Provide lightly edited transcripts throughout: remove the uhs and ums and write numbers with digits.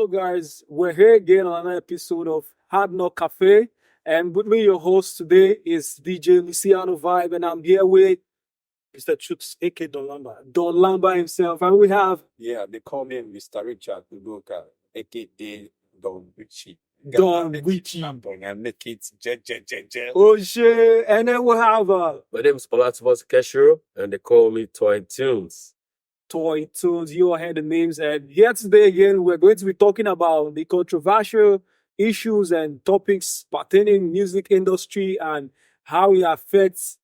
Hello, guys. We're here again on another episode of Hard Knock Cafe. And with me, your host today is DJ Luciano Vibe, and I'm here with Mr. Chooks, aka Don Lamba. Don Lamba himself. And we have Yeah, they call me Mr. Richard Udoka, aka Don Richie. Don Richie. And make it je. Oh, shit. And then we have My name is Olatunbosi Keshiro, and they call me Toy Tunes. Toy Tunes. You all heard the names. And here today again, we're going to be talking about the controversial issues and topics pertaining music industry and how it affects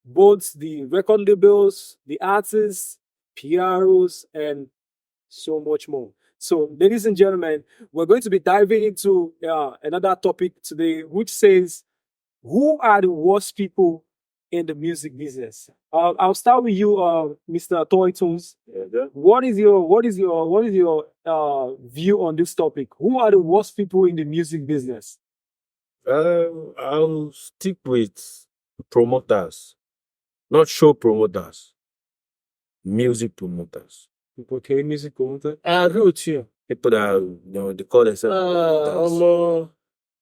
both the record labels, the artists, PROs, and so much more. So, ladies and gentlemen, we're going to be diving into another topic today, which says, who are the worst people in the music business? I'll start with you, Mr. Toy Tunes. What is your view on this topic? Who are the worst people in the music business? I'll stick with promoters, not show promoters, music promoters. Okay, music promoter. I agree with you. People that they call themselves promoters.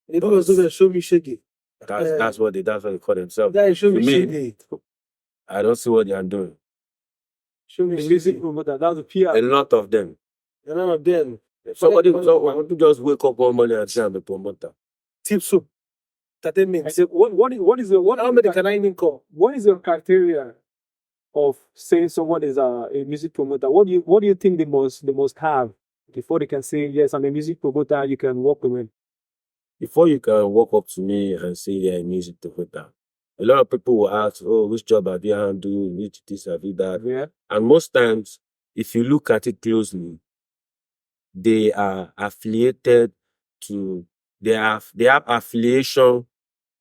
The people who show me shaggy. That's what they call themselves. That show me To me, shaggy. I don't see what they are doing. Show me The music shaggy. promoter, that's the PR. A lot of them. And none of them. Someone to just wake up one morning and say I'm a promoter. Tip soup. I Entertainment. said, How many can I even call? what is your criteria of saying someone is a music promoter? What do you think they must have before they can say, yes, I'm a music promoter, you can work with me? Before you can walk up to me and say you're a music promoter, a lot of people will ask, oh, which job have you handled, which this have you that? Yeah. And most times, if you look at it closely, they are affiliated to, they have affiliation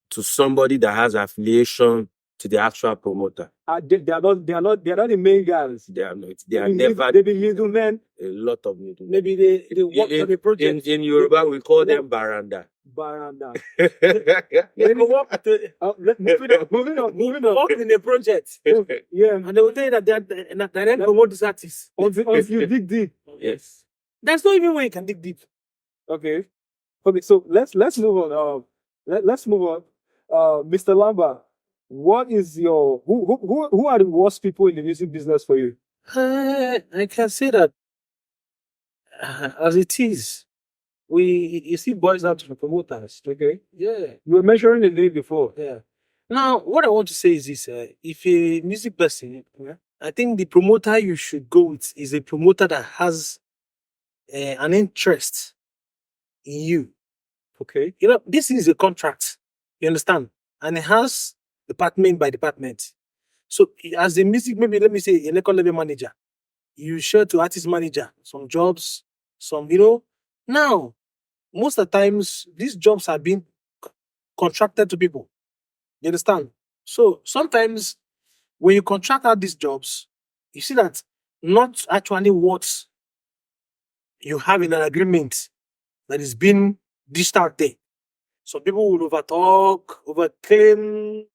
to somebody that has affiliation to the actual promoter. They are not the main guys. They are not. They are They never be middlemen. a lot of middlemen. Maybe they work on a project. In Yoruba, we call them baranda. Baranda. They go work at a, Moving on. work in a project. Yeah. And they will tell you that they don't promote this artist. Until you dig deep. Yes. That's not even where you can dig deep. Okay. So let's move on. Let's move on. Mr. Lamba, what is your who are the worst people in the music business for you? I can say that as it is, you see boys out to the promoters. Okay. Yeah, You were mentioning the name before. yeah. Now, what I want to say is this: if a music person, Yeah. I think the promoter you should go with is a promoter that has an interest in you. Okay. You know, this is a contract. You understand? And it has department by department. So, as a music, maybe let me say, a record level manager, you share to artist manager some jobs, Now, most of the times, these jobs are being contracted to people. You understand? So, sometimes when you contract out these jobs, you see that not actually what you have in an agreement that is being dished out there. Some people will overtalk, overclaim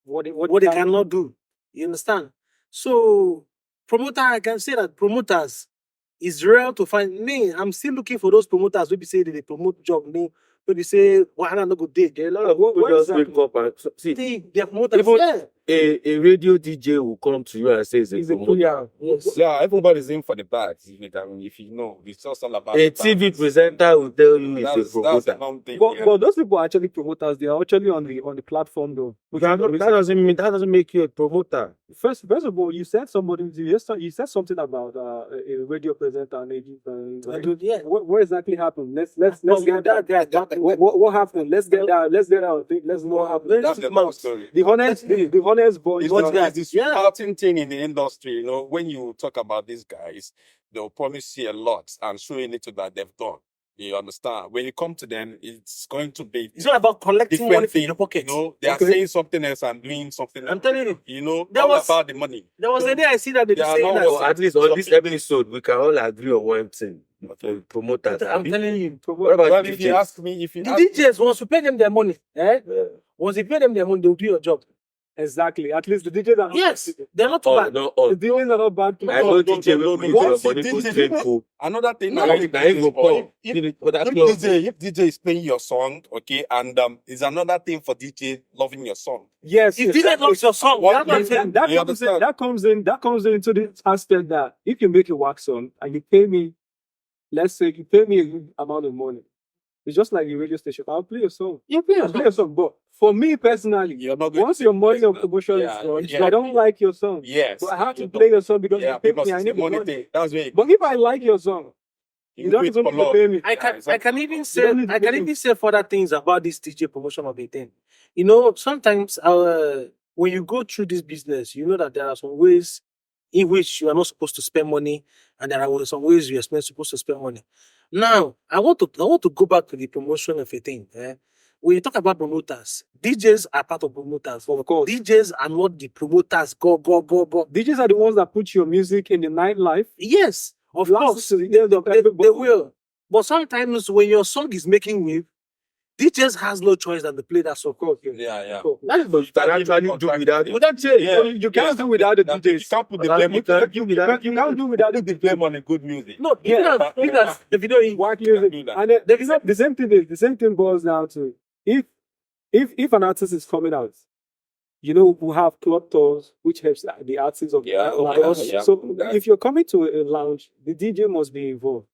what they cannot do. You understand? So, promoter, I can say that promoters is rare to find. Me, I'm still looking for those promoters. Maybe say they promote job. No, maybe say, well, I'm not good day. A lot of people just wake up and see. They're promoters. Even Yeah. a radio DJ will come to you and say he's He's a a promoter. Yes. Yeah, everybody's in for the bag. I mean, if you know, it's just all about A the TV bags. presenter will tell you he's a That's promoter. the long thing. But, yeah. but those people are actually promoters. They are actually on the platform though. That doesn't make you a promoter. First of all, you said you said something about a radio presenter and agent. Yeah. What exactly happened? Let's Oh, get that. What happened? Let's get that. Let's know what happened. That's the long story. The honest boy. It's this Yeah. shouting thing in the industry, when you talk about these guys, they'll promise you a lot and showing it to that they've done. You understand? When you come to them, it's going to be It's not about collecting different money from thing. your pocket. They are Okay. saying something else and doing something else. I'm telling you. That All was- about the money. There was a day I see that they They are saying not that. working. At least on this episode, we can all agree on one thing. Promoters. I'm telling you. What about But if you DJs? ask me, The DJs, once you pay them their money, once you pay them their money, they'll do your job. Exactly. At least the DJs are not Yes, bad. they're not Oh, bad. no, oh. The DJs are not bad. I know DJ will put Once your the money to DJ drink food. Another thing No. I like Now you go for for that if club. DJ is playing your song, okay, and it's another thing for DJ loving your song. Yes. If yes. DJ loves your song, What- that's what I'm saying. That You comes in. understand? That comes into the aspect that if you make a wax song and you pay me, let's say you pay me a good amount of money, it's just like the radio station. I'll play a song. You play I'll play a song. But for me personally, You're not going once to your money play of that. promotion Yeah, is gone, yeah. I don't like your song. Yes. But I have to You play your song because Yeah, you pay because me. I it's need the the money money. thing. That's where But if I like your song, you don't wait even for need to love. pay me. I can exactly. even You say don't need to I can pay me. even say further things about this DJ promotion of a thing. You know, sometimes when you go through this business, you know that there are some ways in which you are not supposed to spend money, and there are some ways you are supposed to spend money. Now, I want to go back to the promotion of a thing. When you talk about promoters, DJs are part of promoters. Of course. DJs are not the promoters. Go. DJs are the ones that put your music in the nightlife. Yes, of Blast course. to the ears of They everybody. will. But sometimes when your song is making wave, DJs has no choice than to play that song. Of course. Yeah. Cool. That is what you can actually do without it. Without change, Yeah. you can't do without the You DJs. can't put the You blame can't on do without You can't do without put the the blame on a good music. No, Yeah. even as the video in white You music. can do that. And the same thing boils down to if an artist is coming out, you know, we have club tours, which helps the artists of Yeah, like okay, us. yeah. So if you're coming to a lounge, the DJ must be involved.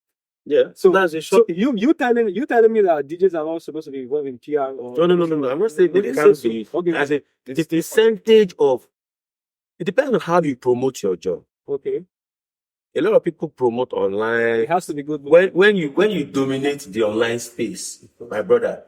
Yeah. So that's a so short. you telling me that DJs are not supposed to be involved in PR or No. I'm not saying No, they this can't is- be. okay. As a the percentage of it depends on how you promote your job. Okay. A lot of people promote online. It has to be good. When you dominate the online space, my brother,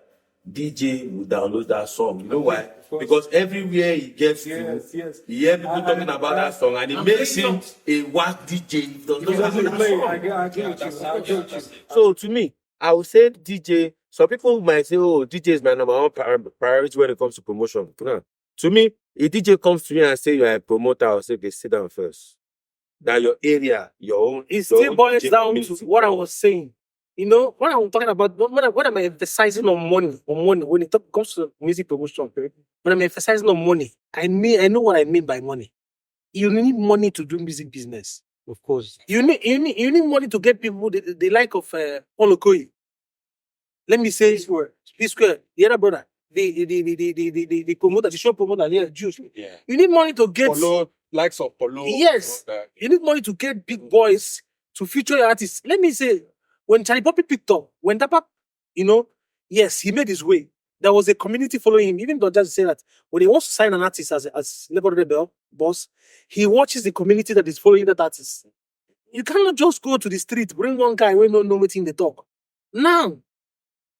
DJ will download that song. You know why? Because everywhere he gets to, yes. he hear people talking about that song, and it makes him a whack DJ. He does not have that Play, song. I get you. So to me, I would say DJ. Some people might say, "Oh, DJ is my number one priority when it comes to promotion." No. To me, a DJ comes to you and say you are a promoter, I'll say, "Okay, sit down first. Now your area, your own." It your still own boils DJ down to community. what I was saying. You know, what I'm talking about, what I'm emphasizing on money, when it comes to music promotion, when I'm emphasizing on money, I know what I mean by money. You need money to do music business. Of course. You need money to get people the like of Paul Okoye. Let me say P-Square, the other brother, the promoter, the show promoter, yeah, Juice. Yeah. You need money to get Polo, likes of Polo. Yes. all that. you need money to get big boys to feature your artists. Let me say, when Charlie Poppy picked up, when Tapa, yes, he made his way. There was a community following him. Even though just say that when he wants to sign an artist as label rebel boss, he watches the community that is following that artist. You cannot just go to the street, bring one guy who don't know what they talk. Now,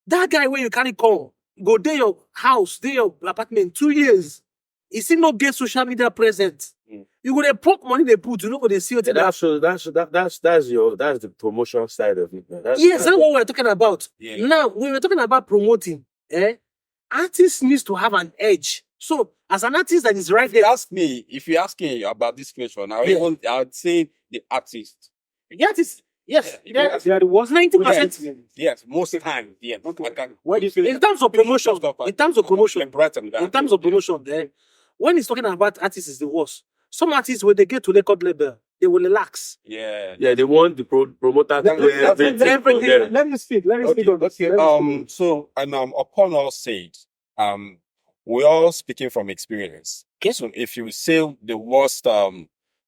that guy where you carry call, go there your house, there your apartment, 2 years. He still not get social media present. You go there, pop money they put, you know what they see. Yeah, that's the promotion side of it. Man. Yes, that's what we're talking about. Yeah. Now, when we're talking about promoting, artists needs to have an edge. So, as an artist that is right there, If you ask me about this question, Yeah. I would say the artist. the artist, yes, Yeah. Yeah, there was 90%. Yes, most time. Yes. Okay. I can- Why do you feel In terms of promotion, in terms of promotion, in terms of promotion, when he's talking about artists is the worst. Some artists, when they get to record label, they will relax. Yeah. Yeah, they want the promoter to do everything. Yeah. Let me speak on this. Okay. Let me speak. So upon all said, we're all speaking from experience. Okay. So if you say the worst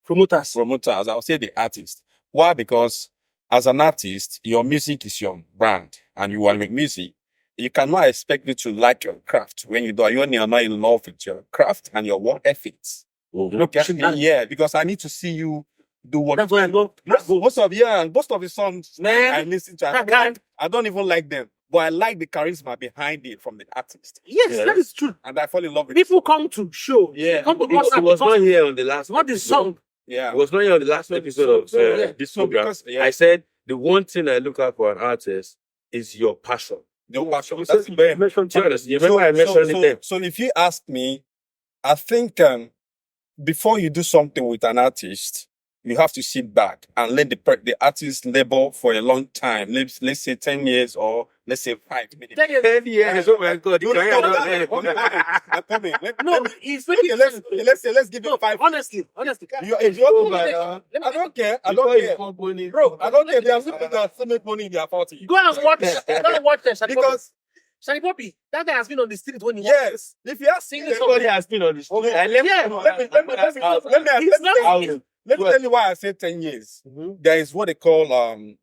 Promoters. promoters, I'll say the artist. Why? Because as an artist, your music is your brand, and you want to make music. You cannot expect me to like your craft when you do. You are not in love with your craft and your work ethics. Look at me, yeah, because I need to see you do what. That's why I love. Most of the songs I Man, listen to, that guy. I don't even like them, but I like the charisma behind it from the artist, Yes, Yeah. that is true. and I fall in love with People it. come to show. Yeah. Come to It was concert not here on the last. what the episode. song. Yeah, It was not here on the last episode of yeah. this So program. because yeah, I said the one thing I look out for an artist is your passion. the passion. You That's said- very you mentioned Do you understand? You remember I mentioned it there? so if you ask me, I think before you do something with an artist, you have to sit back and let the artist labor for a long time. Let's say 10 years or let's say 5 minutes. 10 years. 10 years. Oh my God. No, You no, can no, hear no, that. I'm coming. No, it's Okay, let's give you 5. honestly. If you're over, I don't care. I don't care. Bro, I don't care. There are some people that still make money in their 40. Go and watch Shadi Because, Shadi Poppy. That guy has been on the street when he yes, if you are Singing singing, Everybody has been on the street. Okay. I left. Yeah. let me tell you why I say 10 years. Mhm. There is what they call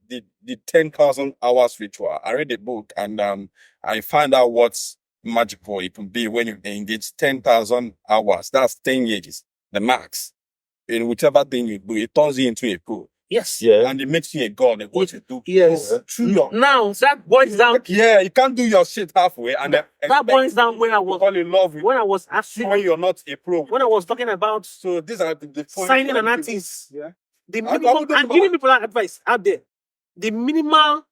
the 10,000 hours ritual. I read the book and I found out what's magical it can be when you engage 10,000 hours. That's 10 years, the max. In whichever thing you do, it turns you into a pro. Yes. Yeah. And it makes you a god at what you do. Yes. Through your, Now that boils down. yeah, you can't do your shit halfway and then That boils down when I to was fall in love with when I was when asking you're not a pro. when I was talking about So these are the points signing that an people- artist. Yeah. The I minimum, wouldn't I'm know. giving people advice out there. The minimal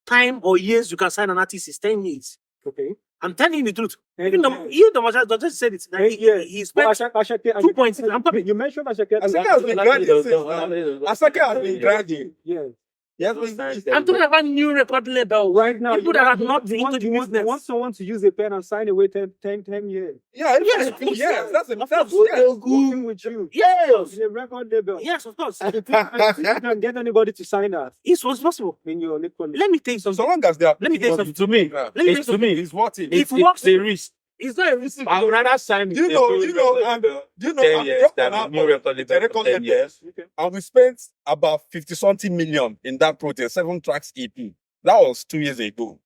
time or years you can sign an artist is 10 years. Okay. I'm telling you the truth. And, You the just said it. Like, Yeah. he But spent Ashake, 2 points. I'm coming. You mentioned Ashake. Asake has been grinding since now. Asake has been grinding. Yeah. Yes, I'm talking about new record label. Right now, People that are not into the you business. want someone to use a pen and sign away 10 years. yeah, Yes, yes, that's of that's course. yes. Working with you. Yes. In a record label. Yes, of course. You can get anybody to sign that It was possible. in your record. Let me tell you So something. long as they are Let me tell you something. To me, yeah. Let me tell you it's to something. me, It's what it If is. works- it's a risk. It's not a risk. I would rather sign Do you a know? pro Do you know? label Do you know? 10 I'm years dropping than a out new of record the label record for 10 label. years. Okay. And we spent about 50 something million in that project, 7 tracks EP. That was 2 years ago.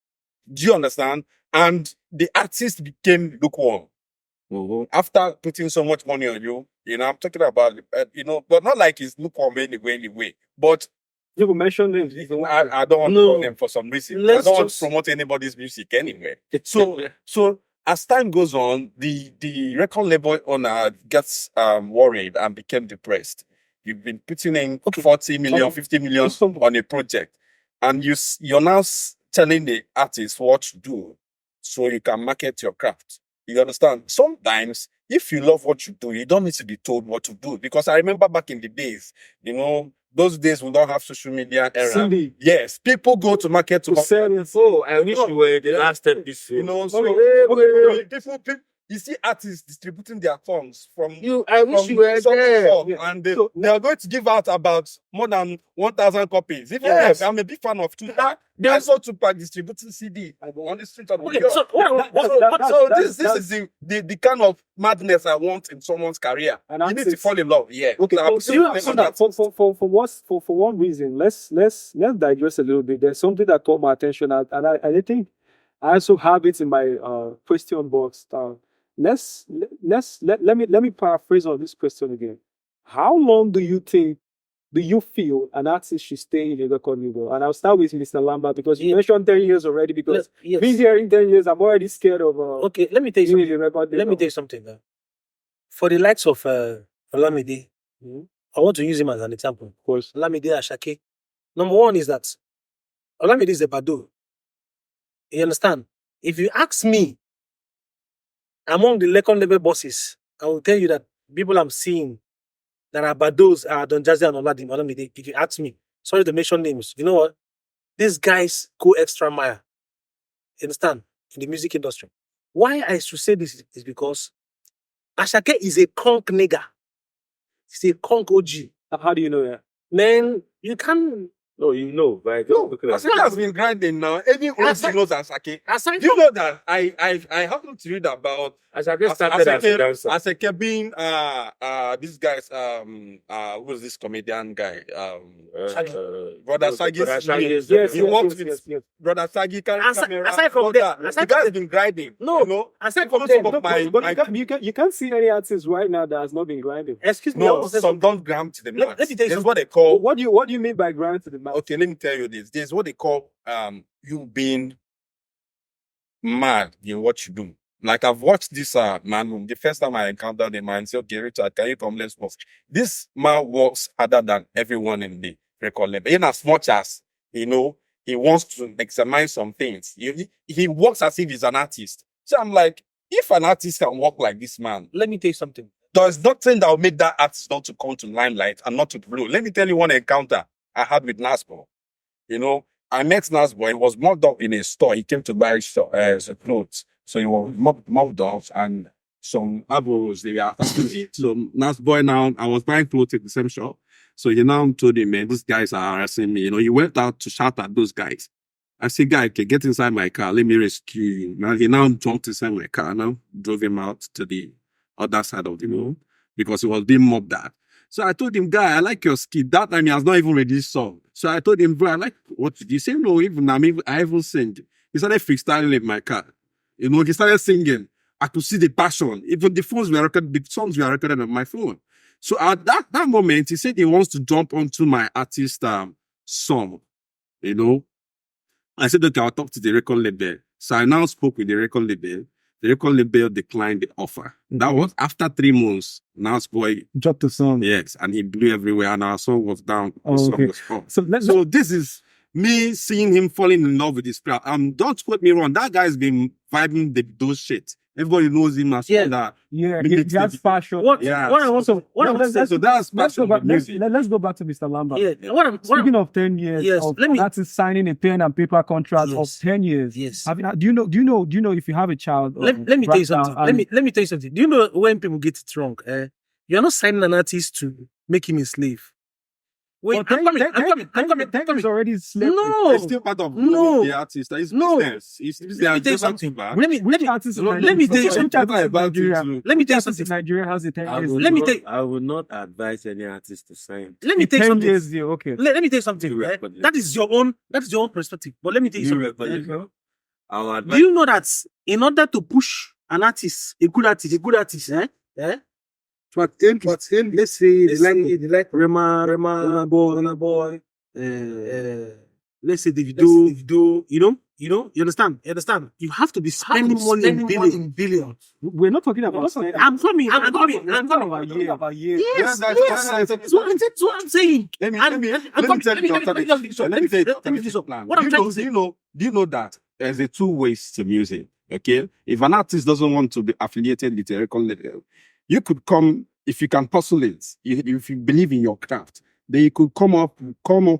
Do you understand? And the artist became lukewarm after putting so much money on you. You know, I'm talking about, but not like it's lukewarm anyway. But You mentioned names. I don't want to No. call them for some reason. Let's I don't want just- to promote anybody's music anyway. So as time goes on, the record label owner gets worried and became depressed. You've been putting in Okay. 40 million, 50 million on a project, and you're now telling the artist what to do so you can market your craft. You understand? Sometimes, if you love what you do, you don't need to be told what to do. Because I remember back in the days, those days we don't have social media era. Cindy, Yes, people go to market to to sell it. Oh, I wish you were the last step this so you see artists distributing their songs from I wish you were some there. song, Yeah. and they So- are going to give out about more than 1,000 copies. If Yes. I'm a big fan of Tupac. I saw Tupac distributing CD on the street of New Okay, York. so This is the kind of madness I want in someone's career. An You need to artist. fall in love. Yeah. Okay, So so for one reason, let's digress a little bit. There's something that caught my attention, and I think I also have it in my question box. Let me paraphrase on this question again. How long do you feel an artist should stay in a record label? And I'll start with Mr. Lambert because you Yeah. mentioned 10 years already. Because Yes. being here in 10 years, I'm already scared of Okay, let me tell you being something. in a record label. Let me tell you something. For the likes of Olamide, I want to use him as an example. Of course. Olamide Ashake. Number one is that Olamide is a Bado. You understand? If you ask me, among the record label bosses, I will tell you that people I'm seeing that are Bados are Don Jazzy and Olamide. If you ask me, sorry to mention names, you know what? These guys go extra mile. You understand? In the music industry. Why I should say this is because Ashake is a conk nigga. He's a conk OG. How do you know that? Man, you can't. No, you know, right? No, Looking at Asake has been grinding now. Any OG knows Asake. Aside Do you from know that I happened to read about as I just started as a dancer. Asake being these guys who's this comedian guy Brother Sagi. Brother Sagi is- Yes, He yes, works yes, with yes. Brother Sagi carry Aside- camera. aside from all that, the aside guy's from been grinding. No, you know. aside from Some them, of my You can't see any artist right now that has not been grinding. excuse me, I want no, to say some don't gram to the Let- max. let me tell you There's something. what they call. What do you mean by grind to the max? Okay, let me tell you this. There's what they call you being mad in what you do. Like I've watched this man the first time I encountered him and said, okay, Richard, can you come? Let's work. This man works harder than everyone in the record label. In as much as he wants to examine some things. He works as if he's an artist. So I'm like, if an artist can work like this man, let me tell you something. there's nothing that will make that artist not to come to limelight and not to blow. Let me tell you one encounter I had with Naspo. I met Nas Boy. He was mobbed up in a store. He came to buy some clothes. So he was mobbed up and some abos, they were so Nas Boy now, I was buying clothes at the same shop. So he now told him, man, these guys are harassing me. You know, he went out to shout at those guys. I said, guy, okay, get inside my car. Let me rescue you. Now he now jumped inside my car. Now drove him out to the other side of the road because he was being mobbed at. So I told him, guy, I like your skit. That time he has not even read this song. So I told him, bro, I like what did you say? No, even I even sing. He started freestyling in my car. You know, he started singing. I could see the passion. Even the songs were recorded on my phone. So at that moment, he said he wants to jump onto my artist song. You know, I said, okay, I'll talk to the record label. So I now spoke with the record label. The record label declined the offer. That was after 3 months. Nas Boy Dropped the song. yes, and he blew everywhere, and our song was down. The Oh, song okay. was up. So So this is me seeing him falling in love with his craft. Don't quote me wrong. That guy's been vibing those shit. Everybody knows him as Yeah. that. yeah, Big he has Big- passion. What? Yeah. What I also what No, I'm let's- saying. So that's Let's go passion back. with Let's, music. let's go back to Mr. Lambert. Yeah. What I'm Speaking of 10 years, Yes, of let me- that is signing a pen and paper contract of Yes. 10 years. Yes. Do you know if you have a child? Let me tell you right now, something. and- Let me tell you something. Do you know when people get it wrong? You're not signing an artist to make him a slave. Wait, But I'm coming. 10 is already slept. No. It's still part of No. the artist. It's No. business. It's business. Let me tell you Just something. back. Which artist in No, Nigeria? let me tell you Which something artist in about it Nigeria? too. Let me Which tell you artist in something. Nigeria has a 10 I years? would Let me not- tell you- I would not advise any artist to sign. Let me tell you 10 something. years deal. Okay. Let me tell you something. You eh? record it. That is your own perspective. But let me tell you You something. record it. I would Do advise you know that in order to push an artist, a good artist, let's say they like Rema Boy, let's say Davido, you understand? You have to be spending money in billions. We're not talking about. I'm coming. about year. About year. Yes, Yeah, yes. That's what I'm saying. Let me And- tell you I'm coming. the alternative. Let me tell you the alternative plan. What I'm trying to say. Do you know that there's a two ways to music? Okay, if an artist doesn't want to be affiliated with a record label, you could come if you can puzzle it. If you believe in your craft, then you could come up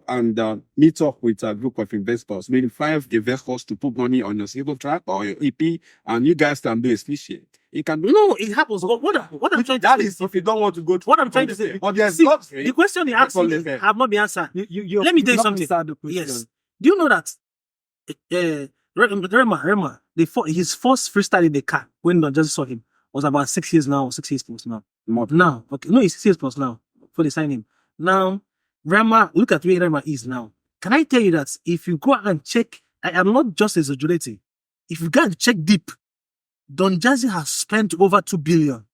and meet up with a group of investors, maybe 5 investors to put money on your single track or your EP, and you guys can do a specie. You can do No, it happens. What I'm trying to that say is if you don't want to go to what I'm trying to say. But there's See, not the question he asked Record me label. have not been answered. You Let me tell you not something. answered the question. Yes. Do you know that Rema, his first freestyle in the car when I just saw him was about 6 years now, 6 years plus now. More. Now, okay, no, it's 6 years plus now before they sign him. Now, Rema, look at where Rema is now. Can I tell you that if you go and check, I am not just exaggerating. If you go and check deep, Don Jazzy has spent over 2 billion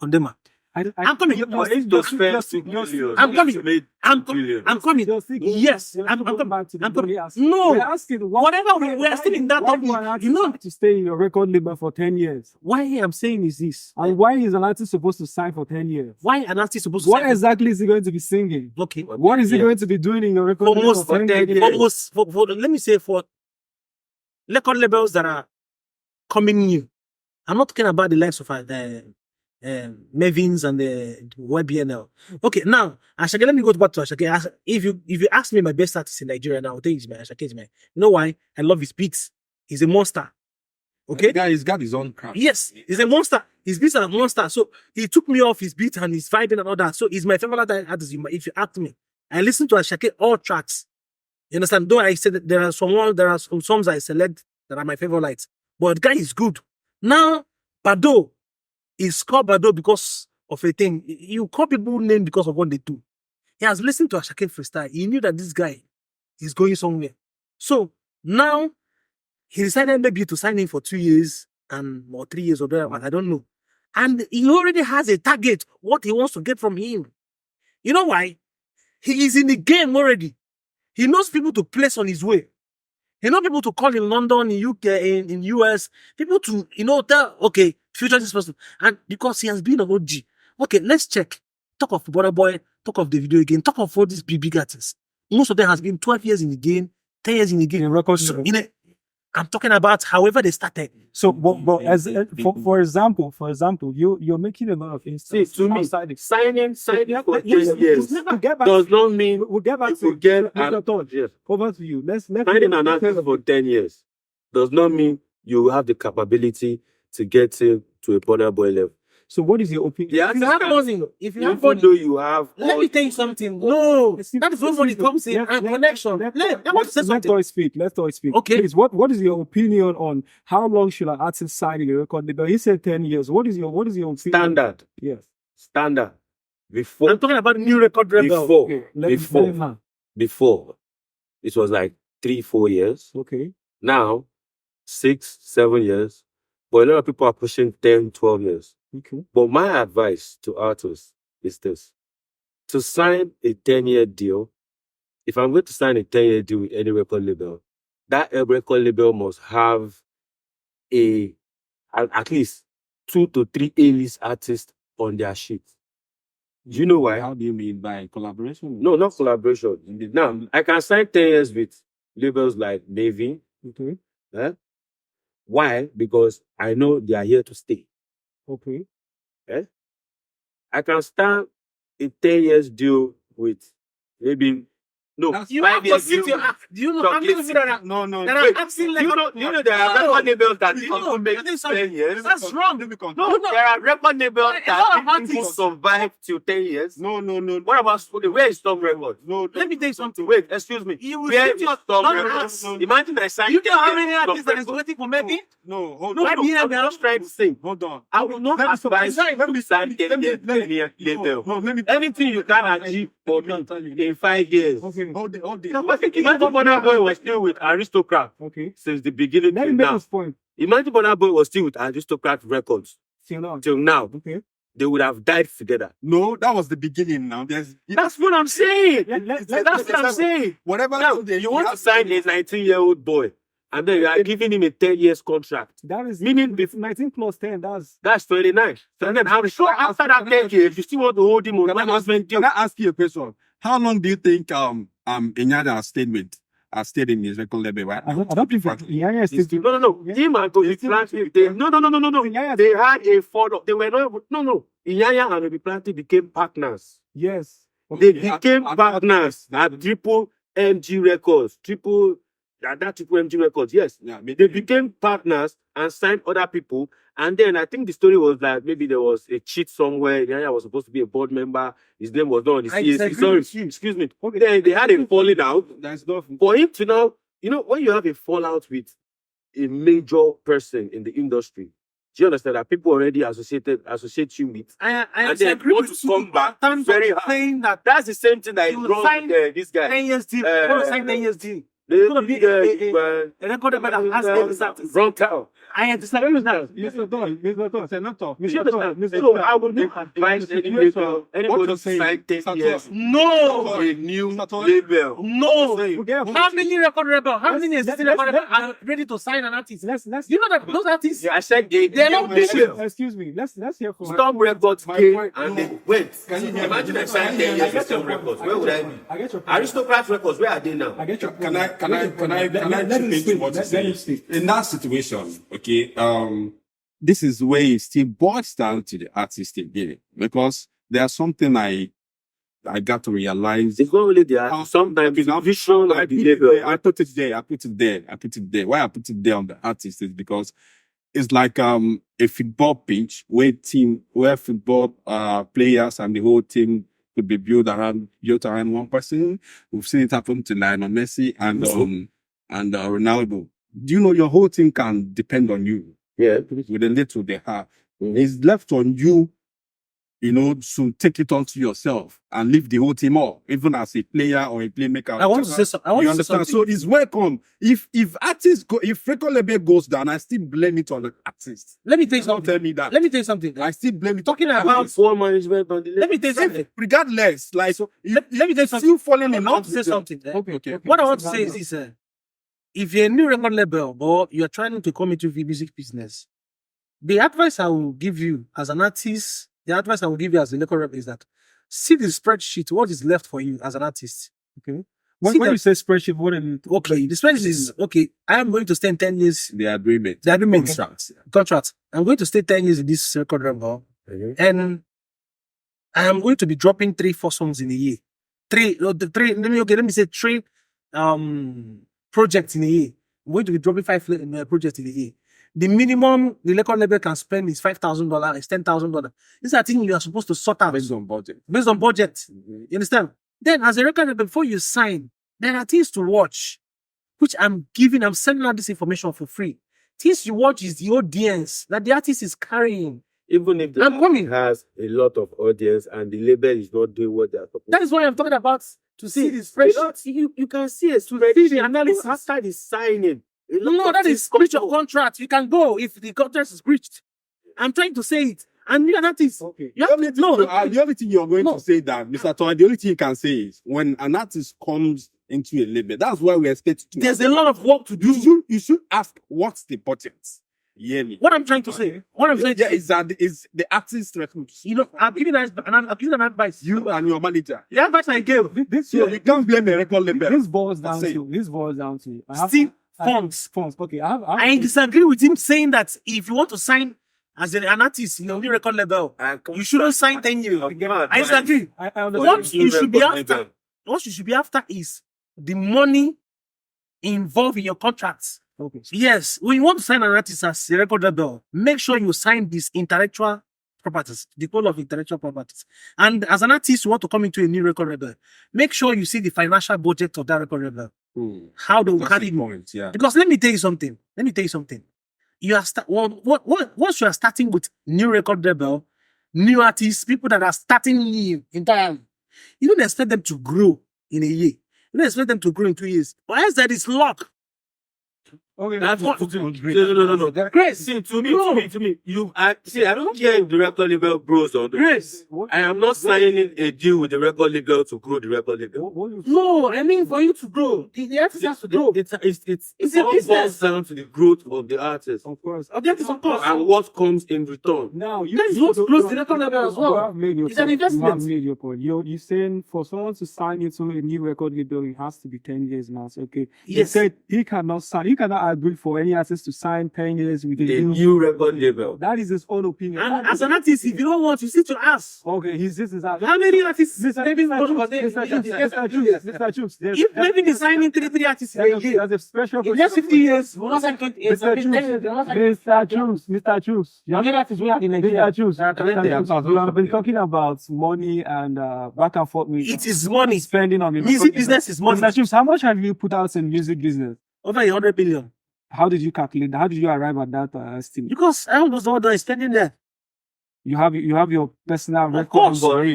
on them. I'm coming. I'm coming. I'm coming. Yes, I'm coming. I'm coming. No. We're asking Whatever, we are still in that why topic. do an artist You know- have to stay in your record label for 10 years? Why I'm saying is this. And why is an artist supposed to sign for 10 years? Why an artist supposed to What sign- exactly is he going to be singing? Okay. What is he Yeah. going to be doing in your record For label most, for 10 years? let me say for record labels that are coming new. I'm not talking about the likes of Mavins and the YBNL. Okay, now Ashake, let me go back to Ashake. If you ask me my best artist in Nigeria now, I'll tell you it's my Ashake. Is my. You know why? I love his beats. He's a monster. Okay. The guy, he's got his own craft. Yes, he's a monster. His beats are a monster. So he took me off his beat and his vibing and all that. So he's my favorite artist. If you ask me, I listen to Ashake all tracks. You understand? Though I said that there are some songs I select that are my favorites, but the guy is good. Now, Bado is called Bado because of a thing. You call people name because of what they do. He has listened to Ashake freestyle. He knew that this guy is going somewhere. So now he decided maybe to sign in for 2 years or 3 years or whatever. I don't know. And he already has a target, what he wants to get from him. You know why? He is in the game already. He knows people to place on his way. He knows people to call in London, in UK, in US. People to, tell, okay, future this person. And because he has been an OG. Okay, let's check. Talk of Brother Boy, talk of the video again, talk of all these big artists. Most of them has been 12 years in the game, 10 years in the game. In record So, label. I'm talking about however they started. So, but as for example, you're making a lot of See, instances to me, outside the signing for 10 years We'll get back does not mean we'll get back if to you get Mr. Todd. yes. Over to you. Let's Signing an artist for 10 years does not mean you have the capability to get him to a Burna Boy level. So what is your opinion? Yeah, If you have money, if you have even money, though you have let all- me tell you something. No, that is where money comes in and connection. Let me say Let something. Toy speak. Let Toy speak. Okay. Please, what is your opinion on how long should an artist sign a record label? He said 10 years. What is your opinion? standard. Yes. Standard. Before I'm talking about new record rebel. before Okay. Let before him know. before it was like 3-4 years. Okay. Now 6-7 years. But a lot of people are pushing 10-12 years. Okay. But my advice to artists is this: to sign a 10-year deal. If I'm going to sign a 10-year deal with any record label, that record label must have at least 2 to 3 A-list artists on their sheet. Do you know why? How do you mean by collaboration? No, not collaboration. Now, I can sign 10 years with labels like Navy. Okay. Eh? Why? Because I know they are here to stay. Okay. I can start a 10 years deal with maybe You have 5 to years sit deal. your do you know how many people that are No, that are acting like you know there are record labels that You know, people make I think something- 10 years. That's wrong. No, There are record labels It's that not about people artists. survive till 10 years. no. What about Spotify? Where is Storm Records? No, Let me tell you something. Wait, excuse me. You will Where sit is your Storm don't Records? ask. Imagine I sign You know how 10 many years artists that is Storm waiting for Medi? no, hold No, on. I'm just trying to say. Hold on. I will not Let me advise stop. you to sign 10 years label. No, let me. Anything you can achieve for me in 5 years. Okay. Hold it. Imagine Burna Boy was still with Aristocrat Okay. since the beginning Let till me make now. this point. Imagine Burna Boy was still with Aristocrat Records Till now. till now. Okay. They would have died together. No, that was the beginning. Now That's what I'm saying. Let's That's what I'm saying. whatever. Now, you want to sign a 19-year-old boy, and then you are giving him a 10 years contract. That is Meaning, 19 plus 10. that's 29. So then I'm sure after that 10 years, you still want to hold him on management deal. Can I ask you a question? How long do you think Inyada has stayed in his record label? Right? I don't think yeah, still. No. Him and Toby Planty, no. They had a follow. They were not. No. Inyanya and Toby Planty became partners. Yes. They became partners at Triple MG Records. That Triple MG Records, yes. Yeah, They became partners and signed other people. And then I think the story was that maybe there was a cheat somewhere. Inyanya was supposed to be a board member. His name was not on the I CAC. disagree Sorry, with you. excuse me. Okay, they had a falling out. There's nothing. For him to now, when you have a fallout with a major person in the industry, do you understand that people already associate you with? I And then agree want with to you come back in terms very of hard. saying that That's the same thing that is You wrong sign with this guy. 10 years deal. Uh, Gonna sign 10 years deal. It's gonna be a record label that has those artists. wrong town. I understand with that. Mr. Don, say not talk. You understand? So I would not advise anybody to sign 10 years No. for a new label. No. How many record rebel? How many existing record rebel are ready to sign an artist? Let's You know that those artists. I said They're not patient. excuse me. Let's hear from Storm Records came point- and they went. Imagine I signed 10 years with Storm Records. Where would I be? I get your point. Aristocrat Records, where are they now? I get your Can I Let chip him into speak. what you Let him say? speak. In that situation, okay, this is where it still boils down to the artist again, because there's something I got to realize. It's not really there. Sometimes it's vision I of the label. put it there. Why I put it there on the artist is because it's like a football pitch where football players and the whole team could be built around one person. We've seen it happen to Lionel Messi and Ronaldo. Do you know your whole team can depend on you? Yeah. With the little they have. It's left on you, to take it onto yourself and leave the whole team off, even as a player or a playmaker. I want to say something. You understand? So it's welcome. If record label goes down, I still blame it on the artist. Let me tell you Don't something. tell me that. Let me tell you something. I still blame it. Talking on the about artist. Poor management on the label. Let me tell you something. Regardless, like so, Let me tell you something. still falling in I want love to say with them. something. Okay. What I want to say is this: if you're a new record label or you're trying to come into the music business, the advice I will give you as an artist, the advice I will give you as a record label is that see the spreadsheet, what is left for you as an artist. Okay. When, See when the- you say spreadsheet, what do you mean? Okay, the spreadsheet is okay. I am going to stay 10 years. The agreement. The agreement Contract. contract. I'm going to stay 10 years in this record label, and I am going to be dropping 3-4 songs in a year. Let me say three projects in a year. I'm going to be dropping 5 projects in a year. The minimum the record label can spend is $5,000, is $10,000. These are things you are supposed to sort out Based on budget. based on budget. You understand? Then, as a record label, before you sign, there are things to watch, which I'm sending out this information for free. Things you watch is the audience that the artist is carrying. Even if the I'm coming. artist has a lot of audience and the label is not doing what they're supposed That is why I'm talking about to see the to. spreadsheet. You can see a see the spreadsheet analysis. after the signing. A lot No, of that things is come breach of up. contract. You can go if the contract is breached. I'm trying to say it. And you're an artist. Okay. You have to know. The only thing you're going No. to say that, Mr. Toy, the only thing you can say is when an artist comes into a label, that's why we expect to. There's a lot of work to do. You should ask what's the budget yearly. What I'm trying to say. What I'm saying Yeah, is the artist responsibility. you know, I'm giving an advice. You and your manager. The advice I gave. This, So you can't blame the record label. this boils down Say. to I have Still I- funds. funds. Okay, I disagree with him saying that if you want to sign as an artist in your new record label, you shouldn't sign 10 years. I disagree. I understand. What you should be after, what you should be after is the money involved in your contracts. Okay. Yes, when you want to sign an artist as a record label, make sure you sign these intellectual properties, the code of intellectual properties. And as an artist, you want to come into a new record label, make sure you see the financial budget of that record label. How they will That's carry the it. point, yeah. Because let me tell you something. You are once you are starting with new record label, new artists, people that are starting new entirely, you don't expect them to grow in a year. You don't expect them to grow in 2 years. Or else that is luck. Okay. That's What- no. Grace, See, to me, I don't care if the record label grows or not. Grace. I am not signing a deal with the record label to grow the record label. What you No, I mean for you to grow, the artist has to grow. It's It's a all business. boils down to the growth of the artist Of course. Objective of course. and what comes in return. Now you That is what close the record label as well. You have made your It's an point. You investment. have made your point. You're saying for someone to sign into a new record label, it has to be 10 years now. So, okay. You Yes. said he cannot agree for any artist to sign 10 years with A a new. new record label. That is his own opinion. And as an artist, if you don't want, you still to ask. Okay, this is How many artists? Maybe Mr. Chooks, If maybe signing three artists in a year, there's a special in the next 50 years, we'll not sign 20 years. Mr. Chooks, How many artists we have in Mr. Nigeria? Chooks, we have been talking about money and back and forth with It is money. spending on the Music business is money. Mr. Chooks, how much have you put out in music business? Over 100 billion. How did you calculate that? How did you arrive at that estimate? Because I almost know what I'm spending there. You have your personal record. course. But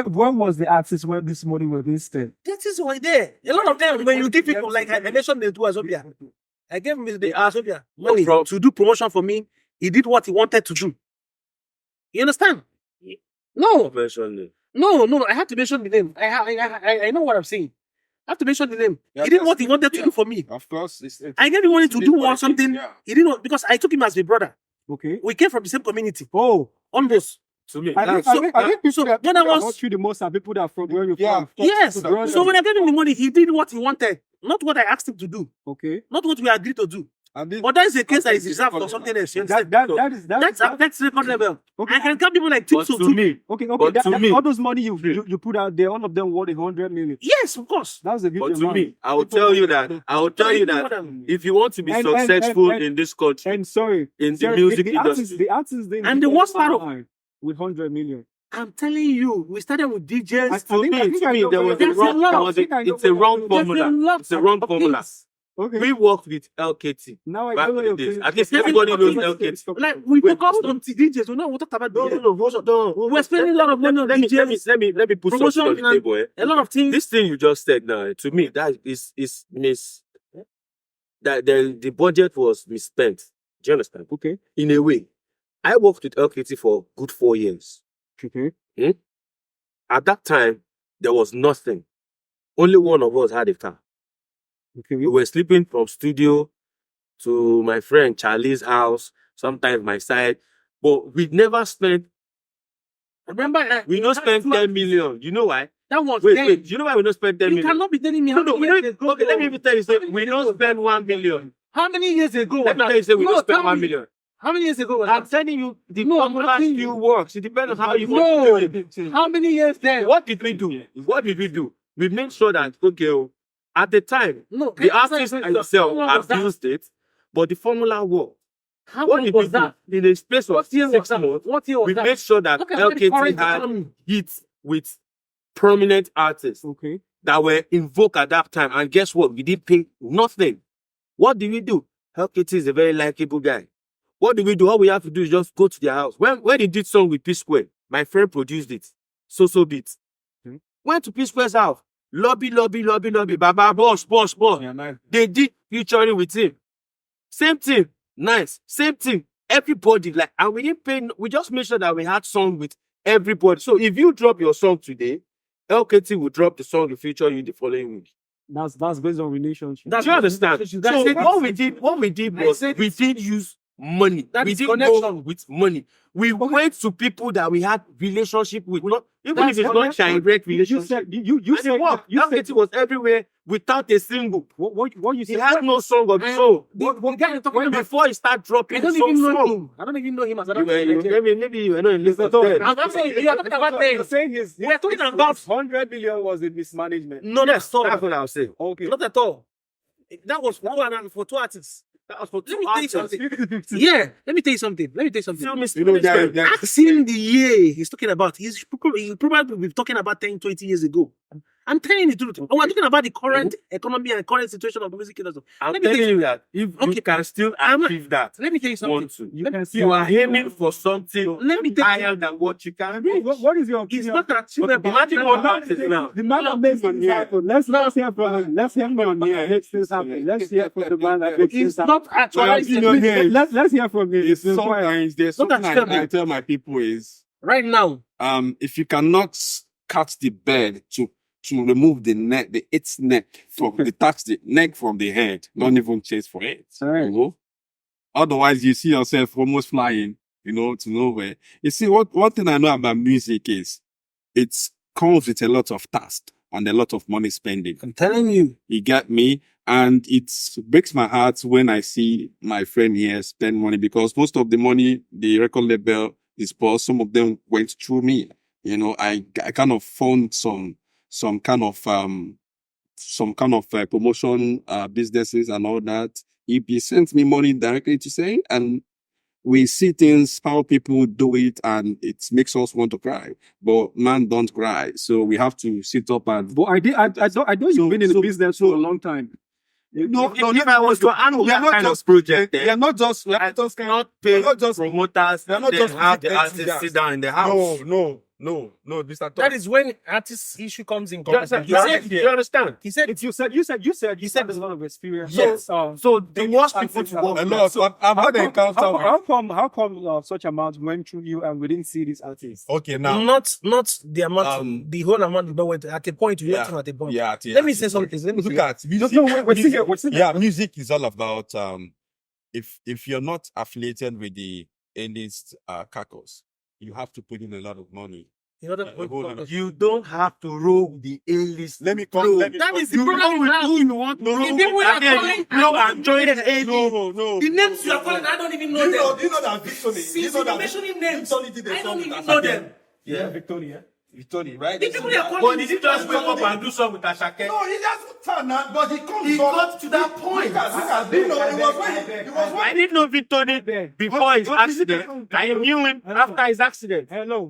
When was the artist when this money was being spent? That is why there. A lot of them, when you give people, like I mentioned the two Azobia, I gave him the Azobia money to do promotion for me. He did what he wanted to do. You understand? No, I have to mention the name. I know what I'm saying. I have to mention the name. Yeah, He did what that's- he wanted to yeah. do for me. Of course, I gave him money to do politics, something. yeah. He didn't know, because I took him as my brother. Okay. We came from the same community. Oh, On this. to me, I think people that when I was- want you the most are people that are from where you're Yeah. from. Yes. Brother. So when I gave him the money, he did what he wanted. Not what I asked him to do. Okay. Not what we agreed to do. And this- But that is a case that is reserved for something else. You understand? That's record level. Okay. I can tell people like but tips to to me, Okay, But to me- all those money you put out there, all of them worth 100 million. Yes, of course. That's a good but to amount. me, I will tell you that if you want to be And- successful and- in this country, And sorry, in the music industry, the artists didn't And the get worst part of- signed with 100 million. I'm telling you, we started with DJs. I to think- me, I think I know there where was a there's a wrong, lot there of- was I think I know it's a where wrong you're There's formula. a lot It's a wrong of formula. things. Okay. We worked with LKT. Now I back know in you're the days. saying- At least There's a everybody lot knows of LKT. Like, we focused on DJs. We talked about DJs. We're spending a lot of money on Let me DJs. put something Promotion on the and- table. A lot of things. This thing you just said now, to me, that is miss. That the budget was misspent. Do you understand? Okay. In a way, I worked with LKT for good 4 years. Okay. At that time, there was nothing. Only one of us had a car. Okay. We were sleeping from studio to my friend Charlie's house, sometimes my side, but we never spent. Remember, We not spent 10 million. You know why? That was Wait, then. wait. You know why we don't spend 10 You million? cannot be telling me No, how no, many we years don't. ago. Okay, let me even tell you, say, we don't spend 1 million. How many years ago? Let me tell you, say, we No, don't spend tell 1 me. million. How many years ago was I'm that? telling you, the No, I'm formula asking still you. works. It depends on how you No. want to do it. How many years then? What did we do? What did we do? We made sure that, okay, at the time, No, the artist themselves how was that? abused it, but the formula worked. How What long did was we that? do? In a space of What year 6 was that? months, What year was we that? made sure that Look at the current LKT had economy. hits with prominent artists Okay. that were in vogue at that time. And guess what? We did pay nothing. What did we do? LKT is a very likable guy. What do we do? All we have to do is just go to their house. When they did song with P Square, my friend produced it. So beats. Went to P Square's house. Lobby. Baba, boss. Yeah, nice. They did featuring with him. Same thing. Nice. Same thing. Everybody like, and we didn't pay. We just made sure that we had song with everybody. So if you drop your song today, LKT will drop the song to feature you the following week. That's based on relationship. Do you understand? That's So it. what we did was we did use money. That We is didn't connection. go with money. We went to people that we had relationship with. Not even That's if it's not direct You relationship. said you And it said worked. you said LKT was everywhere without a single. what you He said. had no song of his own. The guy you're talking about, Before he start dropping I don't some even know song. him. I don't even know him as a Maybe you were not in listen. I'm not saying you are talking about You're things. saying his We are talking about 100 million was in mismanagement. no, that's all. That's what I was saying. Okay. Not at all. That was for two artists. That was for Let two me tell you artists. something. Yeah, let me tell you something. Still miss- You know, there- Ask him the year he's talking about. He probably be talking about 10, 20 years ago. I'm telling you the truth. We're talking about the current economy and current situation of the music industry. I'm Let me telling tell you that if you Okay. can still I'm not- achieve that, Let me tell you something. want to. You can see You are aiming for something Let me tell you. higher than what you can what is your It's opinion? not achievable. Imagine what artists now. The man that makes things happen. Let's hear from him. Let's hear from him. Makes things happen. Let's hear from the man that makes things It's happen. not actually. Let's hear from him. It's sometimes there's Not something achievable. I tell my people is Right now. if you cannot cut the bird to remove the neck, its neck from the neck from the head, don't even chase for it. Alright. You know? Otherwise, you see yourself almost flying, to nowhere. You see, one thing I know about music is it comes with a lot of task and a lot of money spending. I'm telling you. You get me? And it breaks my heart when I see my friend here spend money because most of the money the record label disbursed, some of them went through me. I kind of found some kind of promotion businesses and all that. He sent me money directly to say, and we see things how people do it, and it makes us want to cry. But man, don't cry. So we have to sit up and. But I know you've been in the business for a long time. No, If I was to handle we are that not kind of just project, we are not just we are not just not pay not just promoters, we are not they just have the music artists enthusiasts. sit down in the house. No, Mr. That is when artist issue comes in. You understand? You understand? He said It's you said there's a lot of experience. Yes. So the worst people to work a with. lot. So I've had an encounter. How come such amount went through you and we didn't see this artist? Okay, now. not the amount, the whole amount did not went at a point. You Yeah. yeah. At a point. Yeah, Let me say something. Let me Look say. at music. Music is all about if you're not affiliated with the A-list caucus, you have to put in a lot of money. In order Hold on. You don't have to roll with the A-list. Let me come. That is the problem we have. you want to roll The people with. are calling. No, I'm joining the A-list. No. The names you are calling, I don't even know them. Do you know that Victory? See, you know you're mentioning names. Victory did a I song don't with even Asake. know them. Yeah, Victoria. Victory, right? The people you are But calling. did he just wake up and do something with Ashake? No, he doesn't turn that, but he comes. He got to that point. Look at, it was when I didn't know Victory before his accident. I knew him after his accident. Hello.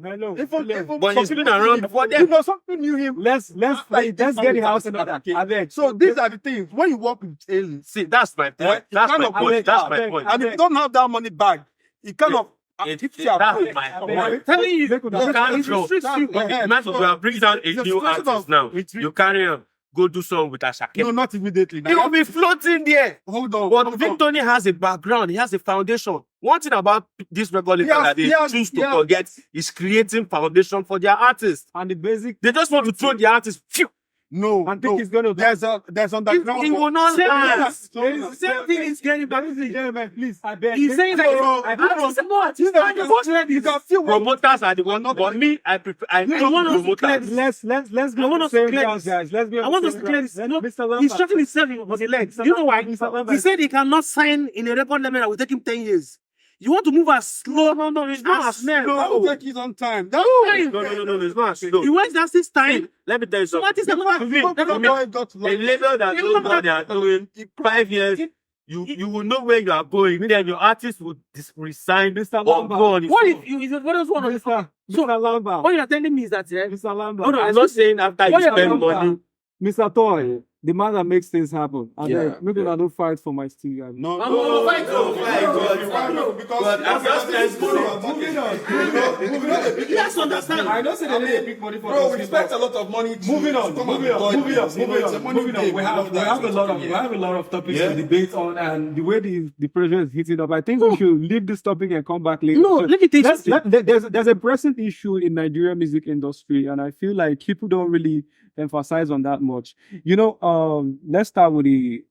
But he's been around before then. Something knew him. Let's get the house in order. Abeg. So these are the things when you work with aliens, See, that's my point. Right? That's Kind my of point. point. That's my point. and if you don't have that money back, it kind of That's tips your my point. point. I'm telling you, Make una- You can't it go. restricts you. Imagine we are bringing down a It's new restriction artist of- now. it's You carry him, go do song with Ashake. No, not immediately. He will be floating there. Hold on. But Victory has a background, he has a foundation. One thing about this record label that they choose to forget is creating foundation for their artists. And the basic They just want to throw the artist. Phew. No, and think it's going to there's underground. It will not last. No. Same thing is getting back. Gentlemen, please, I beg. He's saying that Promoters are the one, but me, I prefer. I want us to clear promoters. this. Let's be I on want the us to same clear ground, this. guys. Let's be on I want the us same to clear ground. this. You know, Mr. Lambert. he's shooting himself for the legs. You know why? Lambert. He said he cannot sign in a record label that will take him 10 years. You want to move as slow? No, it's not as That slow. will take his own time. No, It's not slow. He went that 6 time. Let me tell you So something. what is the A label that knows what they are doing in 5 years, you will know where you are going. Then your artist will resign Mr. or Lambert. go on his What own. if you? What else one of Mr. So Lambert. what you're telling me is that Mr. Lambert. Hold on, I'm not saying after you What spend about money. Mr. Toy, the man that makes things happen. And Yeah, then maybe I don't fight for my studio. No, Let's understand. I don't say they need a big money for Bro, this, we spent a lot of money. Moving on. We have a lot of topics to debate on, and the way the pressure is heating up, I think we should leave this topic and come back later. No, So let me tell you something. there's a pressing issue in Nigerian music industry, and I feel like people don't really emphasize on that much. You know, let's start with the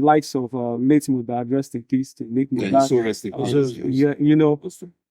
likes of late Mohbad, rest in peace to Late Mohbad. Yeah, you know,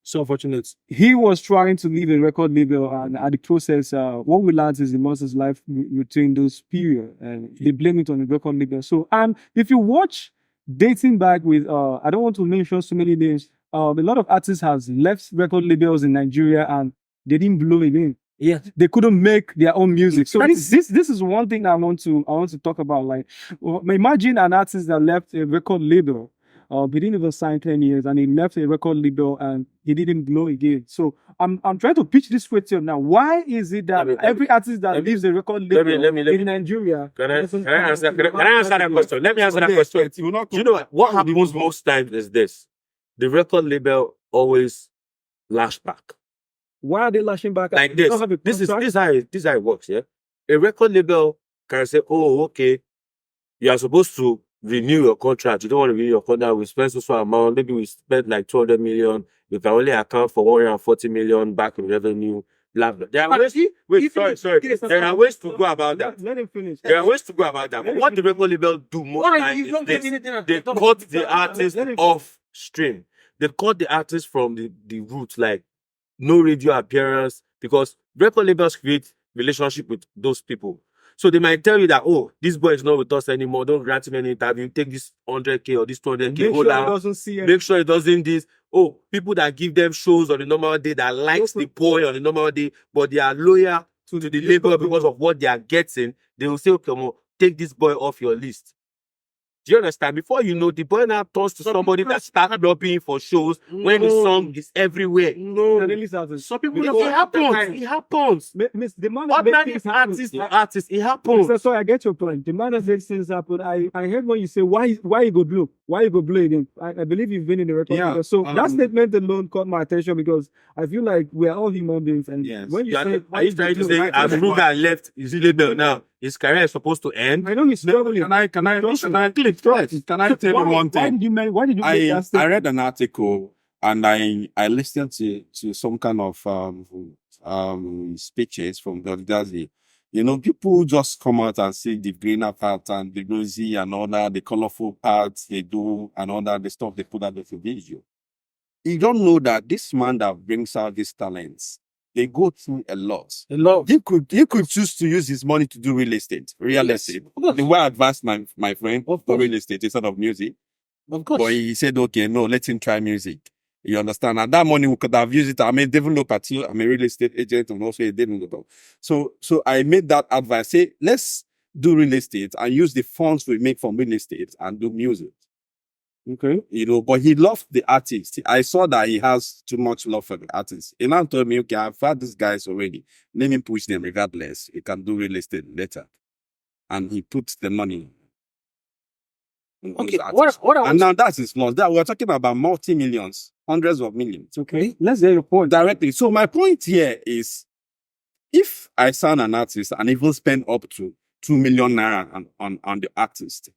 So unfortunate. he was trying to leave a record label, and at the process, what we learned is he lost his life between those period, and they blame it on the record label. So, and if you watch dating back with, I don't want to mention so many names, a lot of artists has left record labels in Nigeria and they didn't blow again. Yeah. They couldn't make their own music. So this is one thing I want to talk about. Like, imagine an artist that left a record label. He didn't even sign 10 years, and he left a record label and he didn't blow again. So I'm trying to pitch this question now. Why is it that every artist that leaves a record label in Nigeria? Can I answer that question? Let me answer that question. You know what happens most times is this: the record label always lash back. Why are they lashing back? Like They this. don't have a This is contract? how it works. Yeah, a record label can say, "Oh, okay, you are supposed to renew your contract. You don't want to renew your contract. We spend so amount. Maybe we spent like 200 million. We can only account for 140 million back in revenue." Blah, blah. There are ways. Wait, sorry. There are ways to go about that. Let him finish. There are ways to go about that. But what the record label do most times is this: they cut the artist off stream. They cut the artist from the roots, like no radio appearance, because record labels create relationship with those people. So they might tell you that, oh, this boy is not with us anymore. Don't grant him any interview. Take this 100K or this 200K. Make Hold sure on. he doesn't see it. Make sure it doesn't this. Oh, people that give them shows on the normal day, that likes the boy on the normal day, but they are loyal to the label because of what they are getting, they will say, okay, well, take this boy off your list. Do you understand? Before you know, the boy now turns to somebody that started lobbying for shows when the song is everywhere. No. Some people Because it happens. It happens. The man that Ordinary makes things happen. artists, it happens. So I get your point. The man that makes things happen. I heard when you say why you go blow? Why you go blow again? I believe you've been in the record. Yeah, So that statement alone caught my attention because I feel like we are all human beings. And when you say, Are you trying to say as Ruga left his label now, his career is supposed to end? I know he's struggling. Can I tell you one thing? Why did you make that I statement? read an article and I listened to some kind of speeches from the Dazi. You know, people just come out and say the greener part and the rosy and all that, the colorful parts they do and all that, the stuff they put out of the video. You don't know that this man that brings out these talents, they go through a lot. He could choose to use his money to do real estate. The way I advanced my friend for real estate instead of music. Of course. But he said, okay, no, let him try music. You understand? And that money we could have used it. I'm a developer too. I'm a real estate agent and also a developer. So I made that advice. Say, let's do real estate and use the funds we make from real estate and do music. Okay. You know, but he loved the artist. I saw that he has too much love for the artist. He now told me, okay, I've had these guys already. Let me push them regardless. He can do real estate later. And he puts the money. Okay, what and now that's his loss. That we're talking about multi-millions, hundreds of millions. Okay, let's get your point directly. So my point here is, if I sign an artist and even spend up to 2 million naira on the artist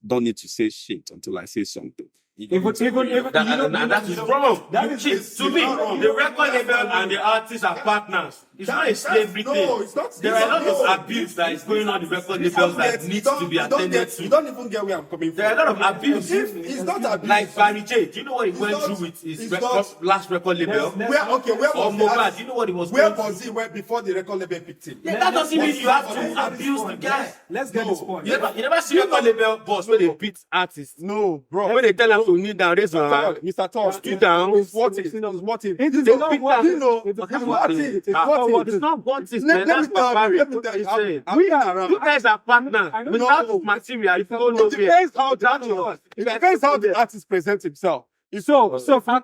don't need to say shit until I say something. Even That is wrong. That is- See, to me, the record label and the artists are partners. It's not a slavery thing. There are a lot of abuse that is going on in the record labels that needs to be attended You to. don't even get where I'm coming from. There are a lot of abuse. It's not abuse. Like Barry J. Do you know what he went not- through with his it's last record label? Where Or was the Mohbad, artist? do you know what he was Where going was he before the record label picked him? Yeah, that doesn't mean you have to abuse the guy. Let's get this point. You never see record label boss when they beat artists. No, bro. When they tell them to kneel down, raise your hand. Mr. Tosh, Stood down. It's what it is. It's what it is. It's They not pick what that. it is. No, It's it's not what it is. It's what it It's is. not what is, Let man. me That's tell barbaric. you. What are you saying? We are. You guys are partners. Without material, you don't know It depends how the artist presents himself. So someone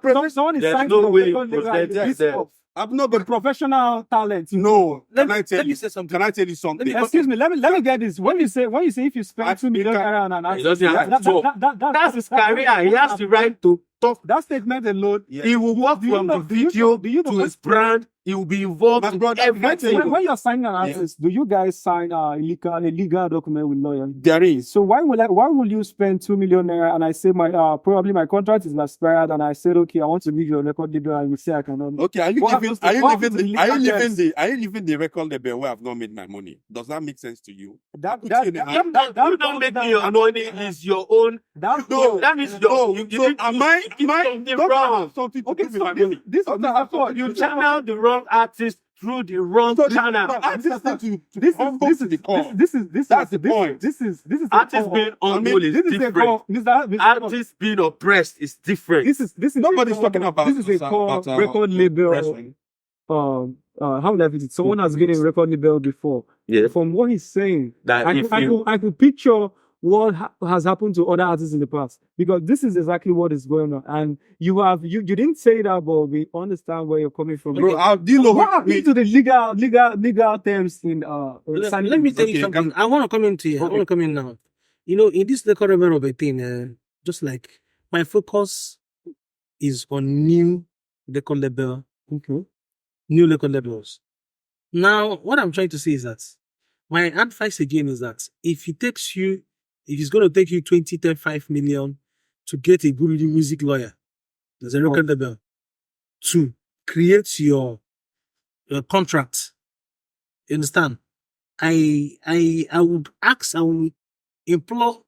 is There's signed no to way the you record label present and this yourself. I'm not going the professional talent. No. Let Can I me tell you say something. Can I tell you something? Excuse me, let me get this. When you say if you spend 2 million naira on an He artist, doesn't have to talk. That's his career. He has the right to talk. that statement alone. He will work Do you from know- the do you video know- do you know to what- his brand. He will be involved My in brother, everything. When you're signing an artist, do you guys sign a legal document with lawyers? There is. So why will you spend 2 million naira and I say probably my contract is expired and I said okay I want to leave your record label and you say I cannot. Okay, are you What leaving? happens to- Are you what leaving? happens to Are you legal leaving terms? Are you leaving the record label where I've not made my money? Does that make sense to you? That Put that you in a- that You that don't make me your money is your own. that No. That means No. you So didn't am I? something Don't wrong. have something to okay. do with So my money. this is not afford. You channel the wrong artist through the wrong channel. Artists need to This is humble this to is the core. this That's is the point. This is Artists being humble is this is a different. core. Mr. Artists being oppressed is different. This is Nobody's a talking about this is a core record label. wrestling. How would I put it? Someone has been in record label before. Yeah. From what he's saying, That if you I could picture what has happened to other artists in the past because this is exactly what is going on. And you didn't say that, but we understand where you're coming from. Bro, do you know What happened to the legal terms in signing? Let me tell you Okay, something. I want to come in here. I want to come in now. You know, in this record label of a thing, just like my focus is on new record label, Okay. new record labels. Now, what I'm trying to say is that my advice again is that if it's going to take you 20, 35 million to get a good music lawyer, there's a record label, to create your contract. You understand? I would implore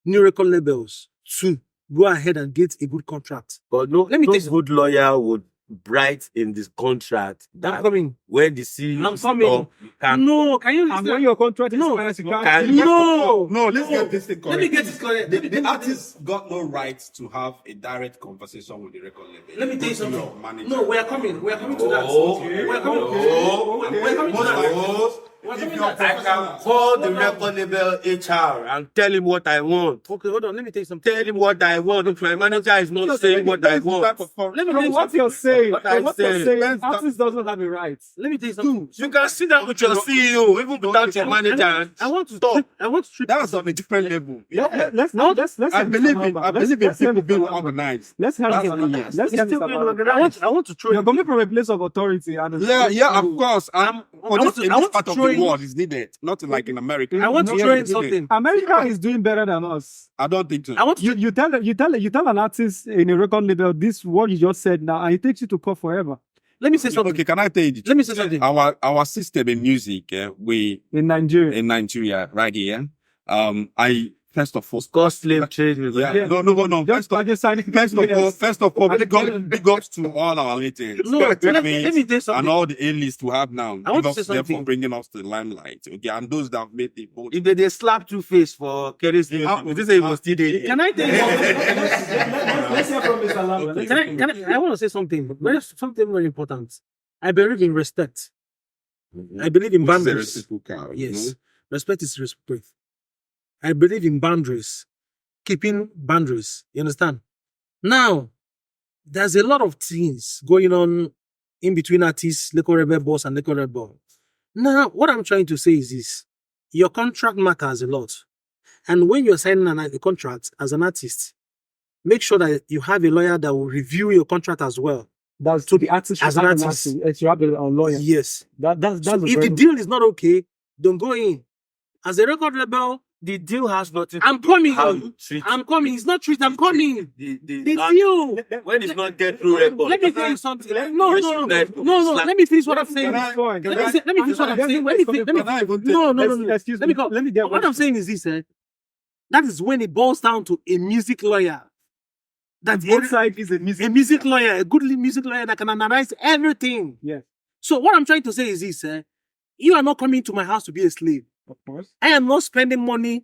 new record labels to go ahead and get a good contract. but no, Let me no tell you- good lawyer would write in this contract I'm that coming. when the CEO I'm coming. stop, you can No, can you And when listen? your contract is No. expired, you Can- can't. No, let's get this thing Let correct. me get this correct. The artist got no right to have a direct conversation with the record label. Let me tell you Go to your something. manager. No, we are coming. We are coming to that. Okay. We are coming. Okay. We are coming to Most that. likely, We are if coming you're to that. I can call the record label HR and tell him what I want. Okay, hold on. Let me tell you something. Tell him what I want. If my manager is not saying what I want, Let me tell From you what something. you're saying, What I said. artist doesn't have a right. Let me tell you something. you can sit down with your CEO even without your manager. I want to talk. I want to treat. That's on a different level. Let's I believe in people being organized. Let's have That's this. me, yes. Let's have this. I want to throw. You're coming from a place of authority, and Yeah, of course. I For want this, to- in I this want to part of throw the in- world is needed, not like in America. I want to Here throw it's in needed. something. America is doing better than us. I don't think so. I want to. You tell an artist in a record label this what you just said now, and it takes you to court forever Let me say something. Okay, can I tell you the Let me truth? say something. Our system in music, we in Nigeria. in Nigeria, right here. I first of all, Cause slave trade. with yeah, Yeah. no. Just signing. First of all, big ups to all our legends. No, let me tell you and something. all the A-list we have now. I want Big to ups say to them for something. bringing us to the limelight. Okay, and those that have made the vote. If they slap two face for Kerry's music, this is was still there. Can I tell you something? Let's hear from Mr. Lambert. I want to say something. Something very important. I believe in respect. I believe in Which is a boundaries. reciprocal, Yes. Respect is respect. I believe in boundaries. Keeping boundaries. You understand? Now, there's a lot of things going on in between artists, Leko Rebel boss and Leko Rebel. Now, what I'm trying to say is this. Your contract matters a lot. And when you're signing a contract as an artist, make sure that you have a lawyer that will review your contract as well. That's to the artist. As an artist. It should have a lawyer. Yes. That's So a if very- the deal is not okay, don't go in. As a record label, The deal has nothing. I'm coming. How you treat I'm coming. It's not treat. I'm coming. the The deal. when it's not get through record. Let me tell you something. No. Let me finish what I'm saying. Let me finish what I'm saying. Excuse Let me. me go. Let me get What I'm saying is this, that is when it boils down to a music lawyer. That Both sides is a a music. music lawyer, a good music lawyer that can analyze everything. Yes, So what I'm trying to say is this, you are not coming to my house to be a slave. of course. I am not spending money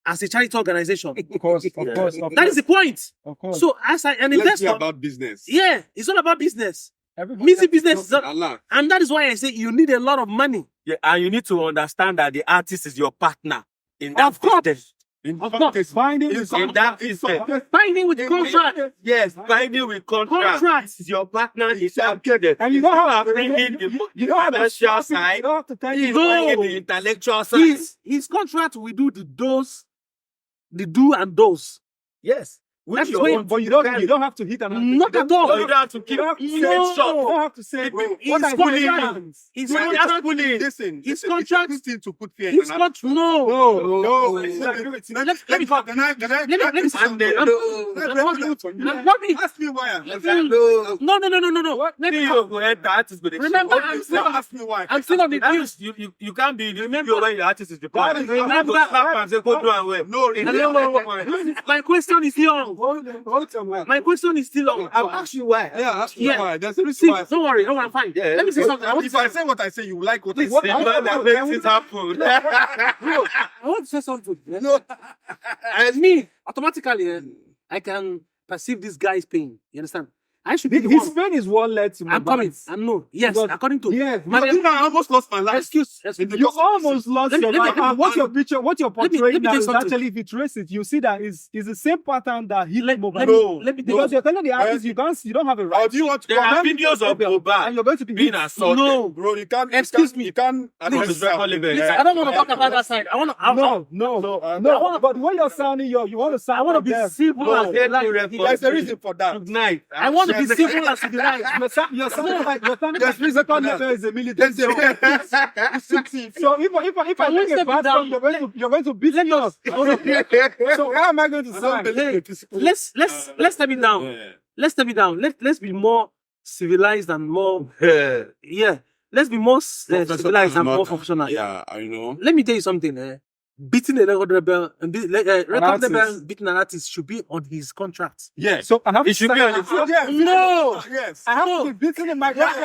as a charity organization. Of course. That is the point. Of course. So as an Let's investor, be about business. yeah, it's all about business. Everybody Music has business is all, Allah. and that is why I say you need a lot of money. Yeah, and you need to understand that the artist is your partner in that Of course. business. Of course. finding In that business. Binding with contract. Yes, binding with contract. Contract. Is your partner is that business. And you don't have bringing the you don't have financial side. You don't have to tell He's you. bringing the intellectual side. His contract will do the do and those. Yes. That's Which your why- own But you don't have to hit an artist. Not at all. No, you don't have to keep You don't have to it say No. short. You don't have to say. He's what I pulling say. His Well, contract. that's bullying. Listen, His listen, contract- it's a good thing to put fear in His an contract. No. No, Let me talk. Can I Let me say something. I'm coming. ask me why? No. Let me You go ahead, the artist go dey Remember, show. I'm still, Ask me why. I'm still on the That news. is, you can't be remember when the artist is the partner. Remember- Slap and say go do am well. No, My question is still on. Hold on, man. My question is still on. I'll ask you why. Yeah, ask me Yeah. why. There's a reason See, why. don't worry. I'm fine. Yeah, Let me say something. I want If to I say, say what I say, you like what I The say. man that makes it happen. I want to say something. No. As me, automatically, I can perceive this guy's pain. You understand? I should be the His one. pain is what led to my I'm coming. balance. I'm no. Yes, Because- according to Yes. my I almost lost my life. excuse. You almost lost Let me- your let me- life. let me- And what your picture, what you're let me portraying tell now you is something. actually, if you trace it, you see that is the same pattern that hit Let Mohbad. me- let me- Because you're telling the artist you don't have a Or right. do you want to There are come? videos of and Mohbad you're going to be being hit. assaulted. No. Bro, you can't. Excuse me. You can't. From his record label. I don't want to talk about that side. I want to. No. But when you're sounding, you want to sound. I want to like be them. civil No. as civilized. There's a reason for that. Good night. I want to be civil as civilized. You're sounding like There's reason for record that. label is a military. There's a So if I Can we make a step bad down? song, you're going to beat me up. So how am I going to sign? Let's step it down. Let's step it down. Let's be more civilized and more. Yeah. Let's be more civilized and more professional. Yeah, I know. Let me tell you something. Beating a record label and record artist. label beating an artist should be on his contract. Yeah. So I have It to should sign be on it. the Yes. No. Yes. I have No. to be beating in my Yes.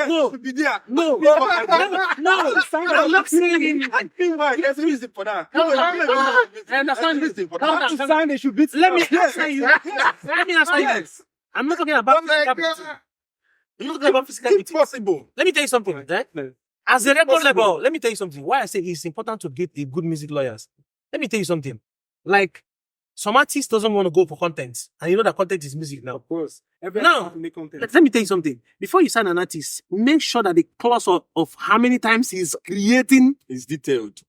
No. To be there. No. I'm not saying. There's a reason for that. I understand There's a this. reason for Calm that. I have down, to calm down. sign. They should beat. Let me Yes. answer you. Let me answer you. Yes. I'm not talking about physical beauty. I'm not talking about physical It's beauty. possible. Let me tell you something. As a record label, let me tell you something. Why I say it's important to get the good music lawyers. Let me tell you something. Like, some artists doesn't want to go for content. And you know that content is music now. Of course. Every No. artist has to make content. Let me tell you something. Before you sign an artist, make sure that the clause of how many times he's creating It's detailed.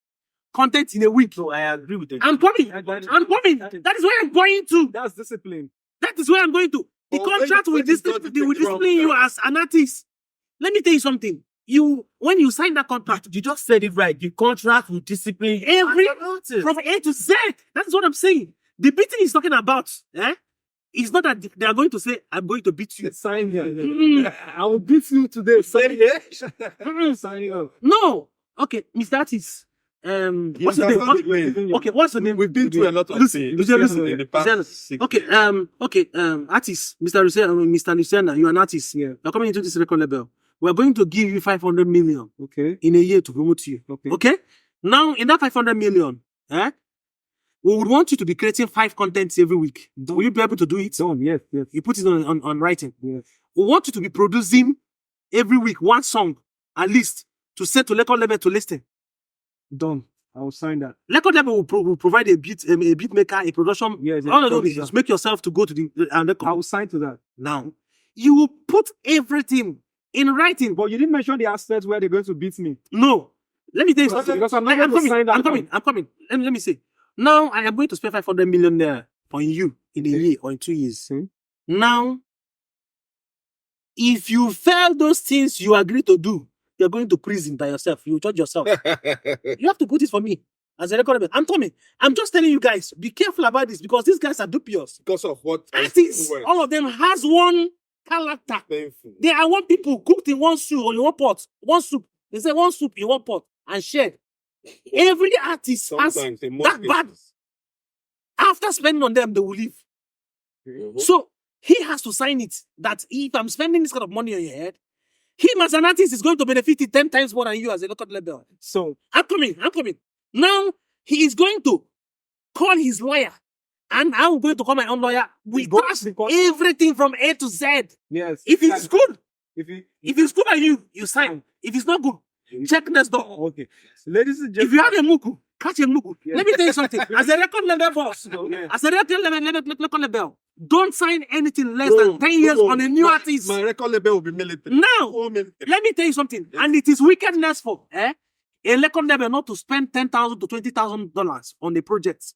content in a week. So I agree with it. I'm coming. That is where I'm going to. That's discipline. That is where I'm going to. The But contract when will it's not discipline the you as an artist. Let me tell you something. When you sign that contract, You just said it right. The contract will discipline every artist. from A to Z. That's what I'm saying. The beating he's talking about, it's not that they are going to say, I'm going to beat you. Sign here. Mm-mm. I will beat you today. Sign here. Mm-mm. Sign up. No. Okay, Mr. Artist. What's the name? Okay, what's the name? We've been through a lot of Lucy, things Lucy. in the past. Luciana. Okay, artist, Mr. Luciana, you're an artist. Yeah. You're coming into this record label. We're going to give you 500 million Okay. in a year to promote you. Okay. Okay? Now, in that 500 million, we would want you to be creating 5 contents every week. Will you be able to do it? Done. Yes. Yes. You put it on writing. Yes. We want you to be producing every week 1 song, at least, to send to record label to listen. Done. I will sign that. Record label will provide a beat maker, a production. Yes, All of yes. those, just make yourself to go to the record. I will sign to that. Now, you will put everything in writing. But you didn't mention the aspects where they're going to beat me. No. Let me tell you something. Because I'm not going to sign that. I'm coming. Let me say. Now, I am going to spend 500 million there on you in a year or in 2 years. Hmm. Now, if you fail those things you agree to do, you're going to prison by yourself. You judge yourself. You have to put it for me. as a record label. I'm just telling you guys, be careful about this because these guys are dubious. Because of what? Artists, all of them has one character. Painful. They are one people cooked in one soup or in one pot. One soup. They say one soup in one pot and shared. Every artist has Sometimes in that most bad. cases. After spending on them, they will leave. So he has to sign it that if I'm spending this kind of money on your head, him as an artist is going to benefit it 10 times more than you as a record label. So I'm coming. Now he is going to call his lawyer, and I'm going to call my own lawyer. We trust everything from A to Z. yes, If it's good, if you if it's good at you sign. If it's not good, check next door. okay, ladies and If you gentlemen, have a muku, catch a muku. Let me tell you something. As a record label boss, yeah. as a record label, don't sign anything less than 10 years on a new artist. My record label will be military. Now, All military. let me tell you something, and it is wickedness for a record label not to spend $10,000 to $20,000 on a project.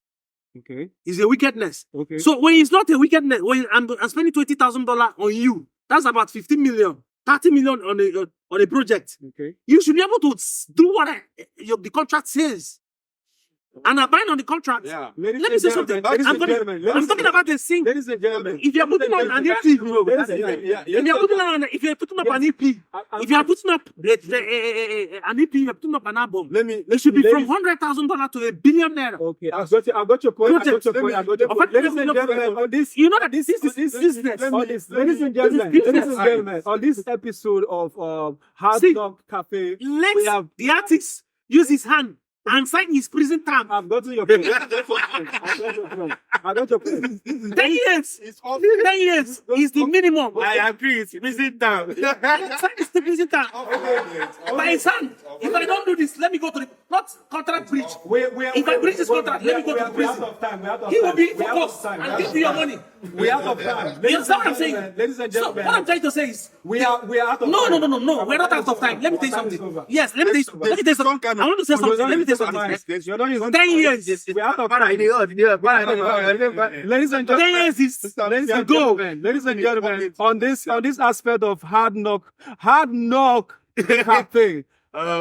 Okay, It's a wickedness. okay. So when it's not a wickedness, when I'm spending $20,000 on you, that's about 15 million, 30 million on a project. Okay. You should be able to do what the contract says. And I bind on the contract. Yeah. Let me say something. I'm talking about the thing. Ladies and gentlemen, If you're putting on an EP, if you're putting on, if you're putting up an EP, if you're putting up an EP, you're putting up an album. Let me. It should be from $100,000 to $1 billion. okay, I got your point. Project. Ladies and gentlemen, on this, You know that this is business. ladies and gentlemen, on this episode of Hard See, Knock Cafe, we Let have. the artist use his hand and sign his prison term. I've gotten your point. I got your point. 10 years. It's off. 10 years is the minimum. I agree. It's prison time. Sign his prison term. By his hand. If I don't do this, let me go to the not contract breach. If I breach this contract, let me go to the prison. He will be focused and give you your money. We out of time. You understand what I'm saying? Ladies and So gentlemen, what I'm trying to say is, we are out of no. time. We're not out of time. Let me tell you something. Yes, let me tell you something. I want to say something. Let me tell you something. You're not even 10 years. We're out of time. Ladies and 10 gentlemen, years is ladies and gentlemen, on this aspect of Hard Knock Cafe,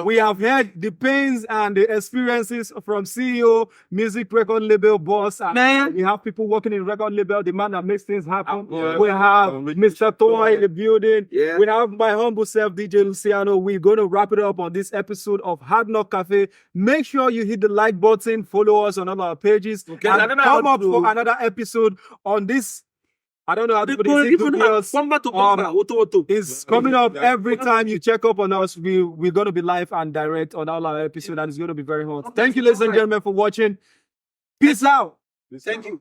we have heard the pains and the experiences from CEO, music record label boss. And Man. we have people working in record label, the man that makes things happen. We have Mr. Toy in the building. Yeah. We have my humble self, DJ Luciano. We're going to wrap it up on this episode of Hard Knock Cafe. Make sure you hit the like button, follow us on all our pages, and come up for another episode on this. I don't know how to put it. It's coming up every time you check up on us. We're going to be live and direct on all our episodes, and it's going to be very hot. Thank you, ladies and gentlemen, for watching. Peace out. Thank you.